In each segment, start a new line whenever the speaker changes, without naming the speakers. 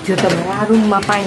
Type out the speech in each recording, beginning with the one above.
Chưa tầm ra rung mà bay.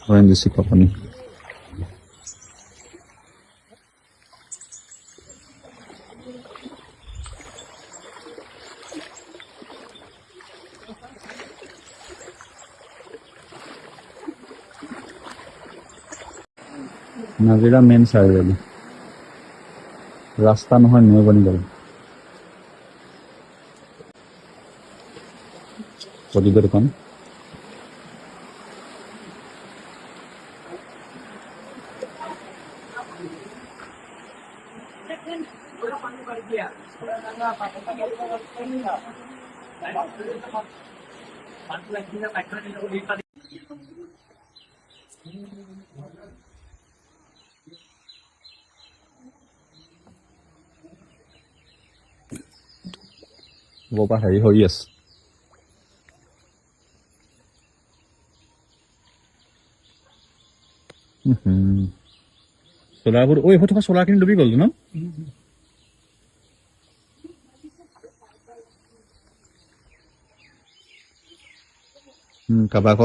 When the ship open. Nazira main side. Rasta no new bani gala. Podigar kon. Vô ba thấy hơi yes. Solar বোৰ ওই হতো solar খিনি ডুবি গ'ল ন কাবাক